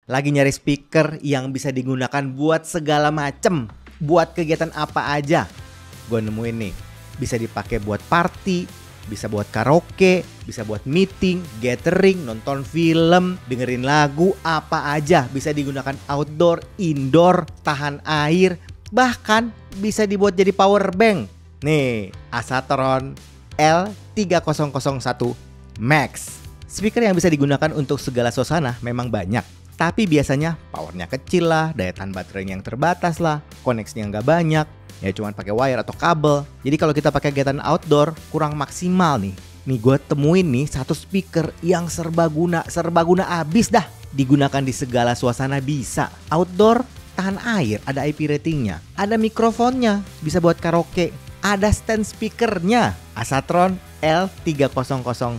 Lagi nyari speaker yang bisa digunakan buat segala macem, buat kegiatan apa aja. Gue nemuin nih, bisa dipakai buat party, bisa buat karaoke, bisa buat meeting, gathering, nonton film, dengerin lagu, apa aja. Bisa digunakan outdoor, indoor, tahan air, bahkan bisa dibuat jadi power bank. Nih, Asatron L3001 Max. Speaker yang bisa digunakan untuk segala suasana memang banyak. Tapi biasanya powernya kecil lah, daya tahan baterainya yang terbatas lah, koneksinya nggak banyak, ya cuman pakai wire atau kabel. Jadi kalau kita pakai kegiatan outdoor kurang maksimal nih. Nih gue temuin nih satu speaker yang serbaguna abis dah. Digunakan di segala suasana bisa. Outdoor, tahan air, ada IP ratingnya, ada mikrofonnya, bisa buat karaoke, ada stand speakernya. Asatron L3001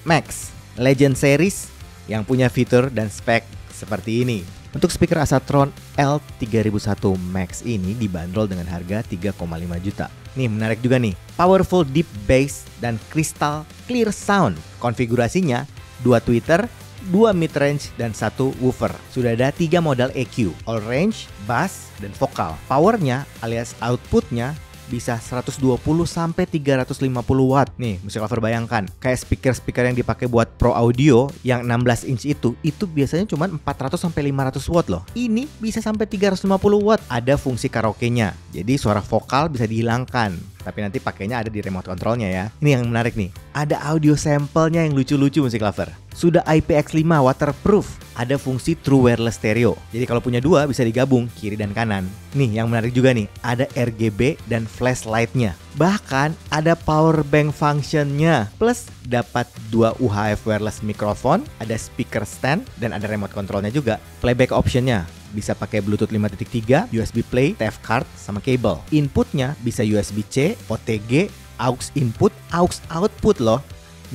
Max Legend Series yang punya fitur dan spek seperti ini. Untuk speaker Asatron L3001 Max ini dibanderol dengan harga 3,5 juta. Nih menarik juga nih, powerful deep bass dan crystal clear sound. Konfigurasinya 2 tweeter, 2 mid range dan 1 woofer. Sudah ada 3 modal EQ, all range, bass dan vokal. Powernya alias outputnya bisa 120 sampai 350 watt. Nih, Music Lover bayangkan, kayak speaker-speaker yang dipakai buat pro audio yang 16 inch itu biasanya cuma 400 sampai 500 watt loh. Ini bisa sampai 350 watt. Ada fungsi karaoke-nya. Jadi suara vokal bisa dihilangkan. Tapi nanti pakainya ada di remote controlnya ya. Ini yang menarik nih. Ada audio sampelnya yang lucu-lucu Music Lover. Sudah IPX5 waterproof. Ada fungsi True Wireless Stereo. Jadi kalau punya dua bisa digabung kiri dan kanan. Nih yang menarik juga nih. Ada RGB dan flashlight-nya. Bahkan ada power bank function-nya. Plus dapat 2 UHF wireless microphone. Ada speaker stand dan ada remote controlnya juga. Playback option-nya bisa pakai Bluetooth 5.3, USB Play, TF card, sama kabel. Inputnya bisa USB-C, OTG, AUX input, AUX output loh,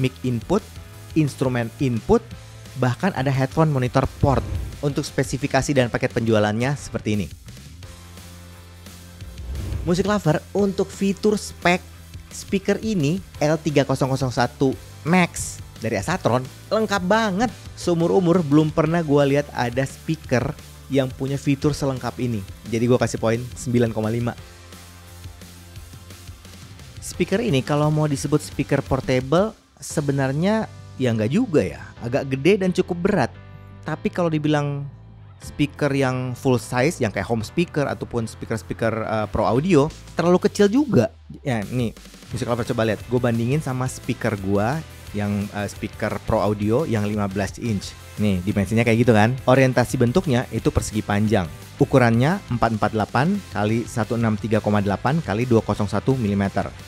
mic input, instrumen input, bahkan ada headphone monitor port. Untuk spesifikasi dan paket penjualannya seperti ini. Music Lover, untuk fitur spek speaker ini L3001 Max dari Asatron lengkap banget. Seumur-umur belum pernah gue lihat ada speaker yang punya fitur selengkap ini. Jadi gue kasih poin 9,5. Speaker ini kalau mau disebut speaker portable sebenarnya ya nggak juga ya. Agak gede dan cukup berat. Tapi kalau dibilang speaker yang full size yang kayak home speaker ataupun speaker pro audio terlalu kecil juga. Ya nih, Music Lover coba lihat. Gue bandingin sama speaker gue yang speaker pro audio yang 15 inch. Nih dimensinya kayak gitu kan. Orientasi bentuknya itu persegi panjang. Ukurannya 448 x 163,8 x 201 mm.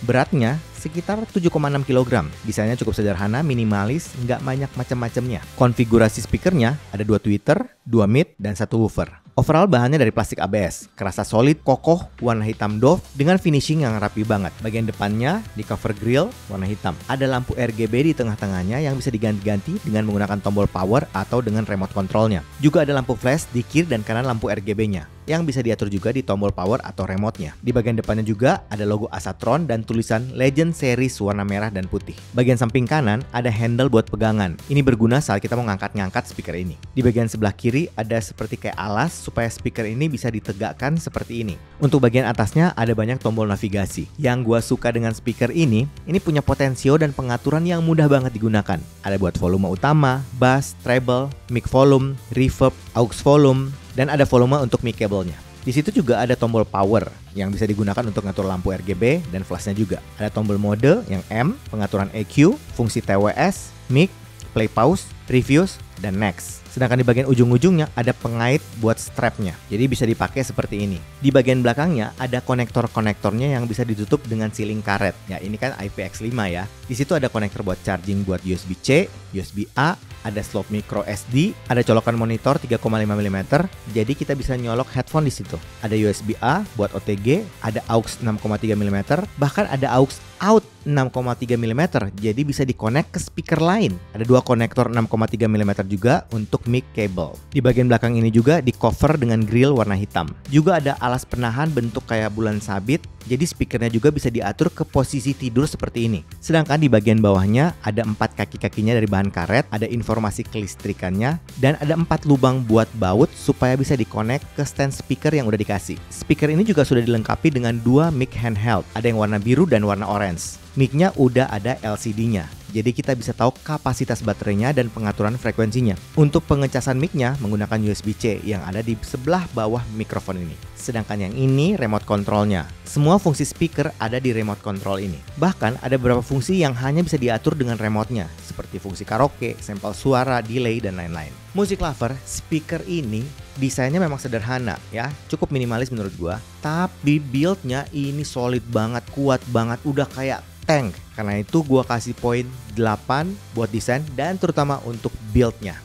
Beratnya sekitar 7,6 kg. Desainnya cukup sederhana, minimalis, nggak banyak macam-macamnya. Konfigurasi speakernya ada 2 tweeter, 2 mid, dan 1 woofer. Overall bahannya dari plastik ABS, kerasa solid, kokoh, warna hitam doff dengan finishing yang rapi banget. Bagian depannya di cover grill warna hitam. Ada lampu RGB di tengah-tengahnya yang bisa diganti-ganti dengan menggunakan tombol power atau dengan remote controlnya. Juga ada lampu flash di kiri dan kanan lampu RGB-nya yang bisa diatur juga di tombol power atau remote-nya. Di bagian depannya juga ada logo Asatron dan tulisan Legend Series warna merah dan putih. Bagian samping kanan ada handle buat pegangan. Ini berguna saat kita mau ngangkat-ngangkat speaker ini. Di bagian sebelah kiri ada seperti kayak alas supaya speaker ini bisa ditegakkan seperti ini. Untuk bagian atasnya ada banyak tombol navigasi. Yang gua suka dengan speaker ini punya potensio dan pengaturan yang mudah banget digunakan. Ada buat volume utama, bass, treble, mic volume, reverb, aux volume, dan ada volume untuk mic cable-nya. Di situ juga ada tombol power yang bisa digunakan untuk ngatur lampu RGB dan flashnya juga. Ada tombol mode yang M, pengaturan EQ, fungsi TWS, mic, play pause, reviews, dan next. Sedangkan di bagian ujung-ujungnya ada pengait buat strapnya. Jadi bisa dipakai seperti ini. Di bagian belakangnya ada konektor-konektornya yang bisa ditutup dengan sealing karet. Ya ini kan IPX5 ya. Di situ ada konektor buat charging buat USB-C, USB-A, ada slot micro SD, ada colokan monitor 3,5 mm. Jadi kita bisa nyolok headphone di situ. Ada USB-A buat OTG, ada AUX 6,3 mm, bahkan ada AUX out 6,3 mm. Jadi bisa dikonek ke speaker lain. Ada 2 konektor 6,3 mm juga untuk untuk mic cable. Di bagian belakang ini juga di cover dengan grill warna hitam. Juga ada alas penahan bentuk kayak bulan sabit, jadi speakernya juga bisa diatur ke posisi tidur seperti ini. Sedangkan di bagian bawahnya ada 4 kaki-kakinya dari bahan karet, ada informasi kelistrikannya, dan ada 4 lubang buat baut supaya bisa dikonek ke stand speaker yang udah dikasih. Speaker ini juga sudah dilengkapi dengan 2 mic handheld, ada yang warna biru dan warna orange. Mic-nya udah ada LCD-nya, jadi kita bisa tahu kapasitas baterainya dan pengaturan frekuensinya. Untuk pengecasan mic-nya menggunakan USB-C yang ada di sebelah bawah mikrofon ini. Sedangkan yang ini remote control-nya. Semua fungsi speaker ada di remote control ini. Bahkan ada beberapa fungsi yang hanya bisa diatur dengan remote-nya, seperti fungsi karaoke, sampel suara, delay, dan lain-lain. Music lover, speaker ini desainnya memang sederhana ya, cukup minimalis menurut gua. Tapi build-nya ini solid banget, kuat banget, udah kayak tank. Karena itu gua kasih poin 8 buat desain dan terutama untuk build-nya.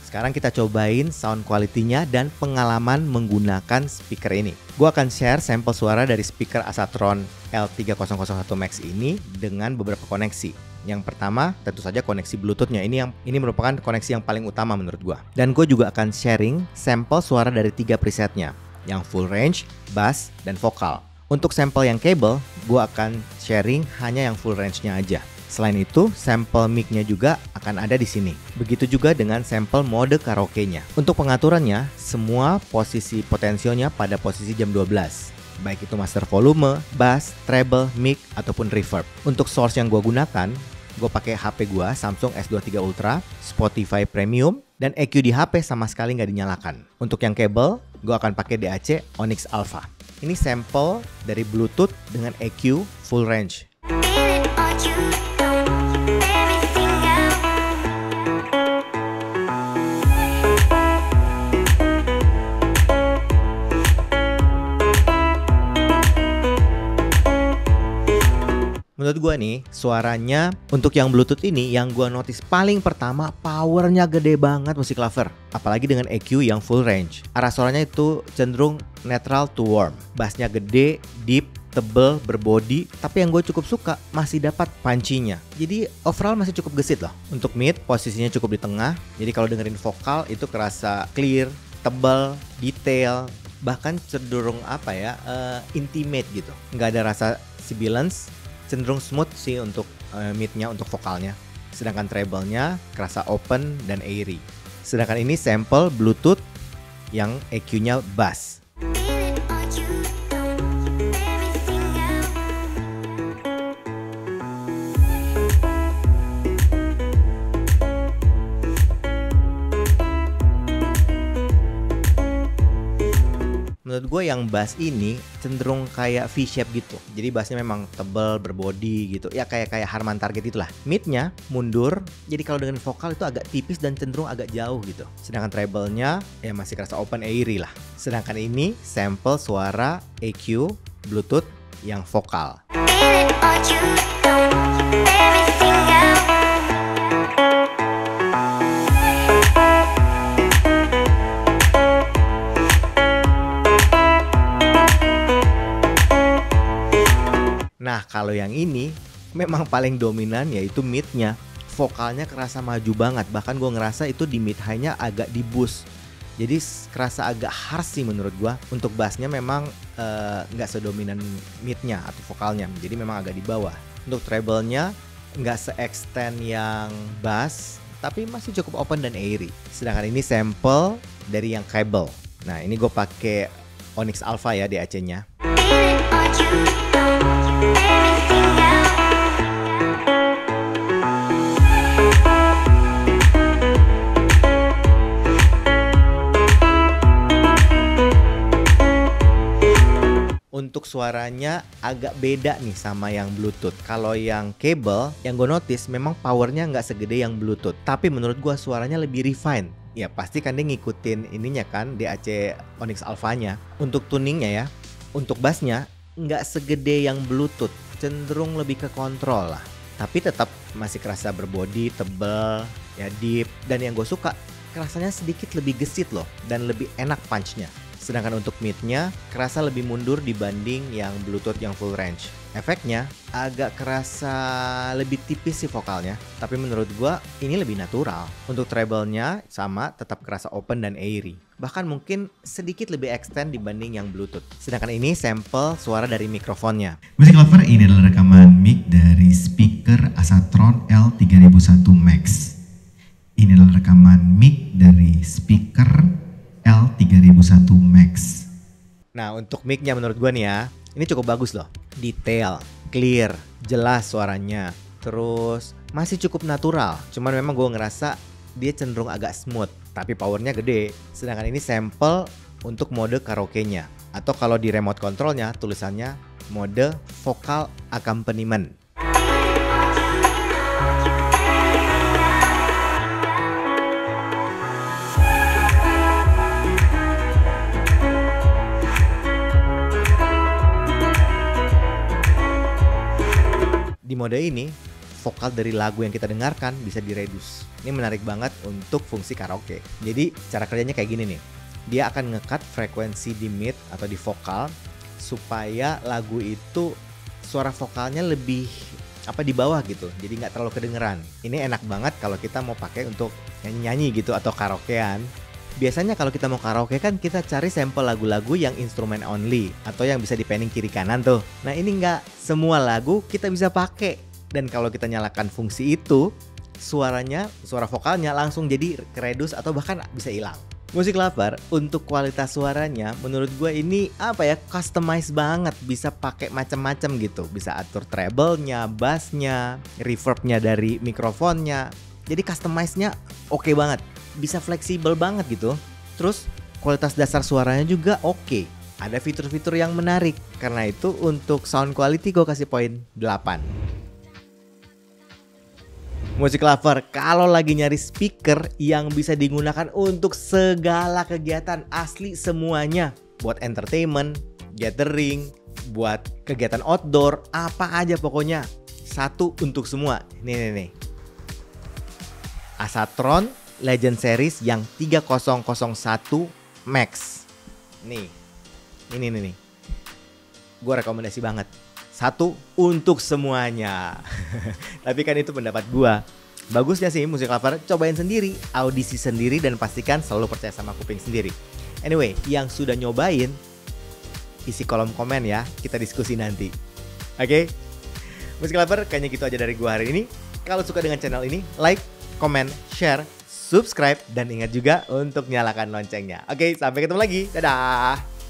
Sekarang kita cobain sound quality-nya dan pengalaman menggunakan speaker ini. Gua akan share sampel suara dari speaker Asatron L3001 Max ini dengan beberapa koneksi. Yang pertama tentu saja koneksi Bluetooth-nya. Ini merupakan koneksi yang paling utama menurut gua. Dan gue juga akan sharing sampel suara dari 3 presetnya, yang full range, bass, dan vokal. Untuk sampel yang kabel, gue akan sharing hanya yang full range-nya aja. Selain itu, sampel mic-nya juga akan ada di sini. Begitu juga dengan sampel mode karaoke-nya. Untuk pengaturannya, semua posisi potensionya pada posisi jam 12. Baik itu master volume, bass, treble, mic, ataupun reverb. Untuk source yang gue gunakan, gue pakai HP gue Samsung S23 Ultra, Spotify Premium, dan EQ di HP sama sekali nggak dinyalakan. Untuk yang kabel, gue akan pakai DAC Onyx Alpha. Ini sampel dari Bluetooth dengan EQ full range. Menurut gue nih, suaranya untuk yang Bluetooth ini yang gue notice paling pertama, powernya gede banget musik lover. Apalagi dengan EQ yang full range. Arah suaranya itu cenderung netral to warm. Bassnya gede, deep, tebel, berbody. Tapi yang gue cukup suka, masih dapat punchy-nya. Jadi overall masih cukup gesit loh. Untuk mid, posisinya cukup di tengah. Jadi kalau dengerin vokal itu kerasa clear, tebel, detail. Bahkan cenderung intimate gitu. Nggak ada rasa sibilance. Cenderung smooth sih untuk mid-nya, untuk vokalnya. Sedangkan treble-nya kerasa open dan airy. Sedangkan ini sampel Bluetooth yang EQ-nya bass. Menurut gue yang bass ini cenderung kayak V-shape gitu. Jadi bassnya memang tebal, berbody gitu. Ya kayak Harman Target itulah. Mid-nya mundur. Jadi kalau dengan vokal itu agak tipis dan cenderung agak jauh gitu. Sedangkan treble-nya ya masih kerasa open airy lah. Sedangkan ini sampel suara EQ Bluetooth yang vokal. Nah kalau yang ini memang paling dominan yaitu mid-nya. Vokalnya kerasa maju banget. Bahkan gue ngerasa itu di mid high-nya agak di boost. Jadi kerasa agak harsh sih menurut gue. Untuk bassnya memang nggak sedominan mid-nya atau vokalnya. Jadi memang agak di bawah. Untuk treble-nya nggak se-extend yang bass, tapi masih cukup open dan airy. Sedangkan ini sampel dari yang kabel. Nah ini gue pakai Onyx Alpha ya DAC-nya. Untuk suaranya agak beda nih sama yang Bluetooth. Kalau yang kabel, yang gue notice memang powernya nggak segede yang Bluetooth. Tapi menurut gue suaranya lebih refine. Ya pasti kan dia ngikutin ininya kan, DAC Onyx Alpha-nya. Untuk tuningnya ya, untuk bassnya nggak segede yang Bluetooth. Cenderung lebih ke kontrol lah. Tapi tetap masih kerasa berbody, tebel, ya deep. Dan yang gue suka, kerasanya sedikit lebih gesit loh. Dan lebih enak punch-nya. Sedangkan untuk mid-nya kerasa lebih mundur dibanding yang Bluetooth yang full range. Efeknya agak kerasa lebih tipis sih vokalnya, tapi menurut gua ini lebih natural. Untuk treble-nya sama, tetap kerasa open dan airy. Bahkan mungkin sedikit lebih extend dibanding yang Bluetooth. Sedangkan ini sampel suara dari mikrofonnya. Music Lover, ini adalah rekaman mic dari speaker Asatron L3001 Max. Ini adalah rekaman mic dari speaker L3001 Max. Nah, untuk mic-nya menurut gua nih ya, ini cukup bagus loh. Detail, clear, jelas suaranya. Terus masih cukup natural. Cuman memang gue ngerasa dia cenderung agak smooth, tapi powernya gede. Sedangkan ini sampel untuk mode karaoke-nya. Atau kalau di remote control-nya tulisannya mode vocal accompaniment. Di mode ini, vokal dari lagu yang kita dengarkan bisa direduce. Ini menarik banget untuk fungsi karaoke. Jadi cara kerjanya kayak gini nih. Dia akan nge-cut frekuensi di mid atau di vokal supaya lagu itu suara vokalnya lebih di bawah gitu. Jadi nggak terlalu kedengeran. Ini enak banget kalau kita mau pakai untuk nyanyi-nyanyi gitu atau karaokean. Biasanya kalau kita mau karaoke kan kita cari sampel lagu-lagu yang instrumen only atau yang bisa dipanning kiri kanan tuh. Nah ini nggak semua lagu kita bisa pakai. Dan kalau kita nyalakan fungsi itu, suara vokalnya langsung jadi keredus atau bahkan bisa hilang. Music Lover, untuk kualitas suaranya menurut gue ini customize banget. Bisa pakai macam-macam gitu. Bisa atur treble-nya, bass-nya, reverb-nya dari mikrofonnya. Jadi customize-nya oke banget. Bisa fleksibel banget gitu. Terus kualitas dasar suaranya juga oke. Ada fitur-fitur yang menarik. Karena itu untuk sound quality gue kasih poin 8. Music Lover, kalau lagi nyari speaker yang bisa digunakan untuk segala kegiatan, asli semuanya. Buat entertainment, gathering, buat kegiatan outdoor, apa aja pokoknya. Satu untuk semua. Nih. Asatron Legend Series yang 3001 Max. Nih. Gue rekomendasi banget. Satu untuk semuanya. Tapi kan itu pendapat gue. Bagusnya sih Music Lover, cobain sendiri, audisi sendiri, dan pastikan selalu percaya sama kuping sendiri. Anyway, yang sudah nyobain, isi kolom komen ya, kita diskusi nanti. Oke? Music Lover, kayaknya gitu aja dari gue hari ini. Kalau suka dengan channel ini, like, comment, share, subscribe, dan ingat juga untuk nyalakan loncengnya. Oke, sampai ketemu lagi. Dadah!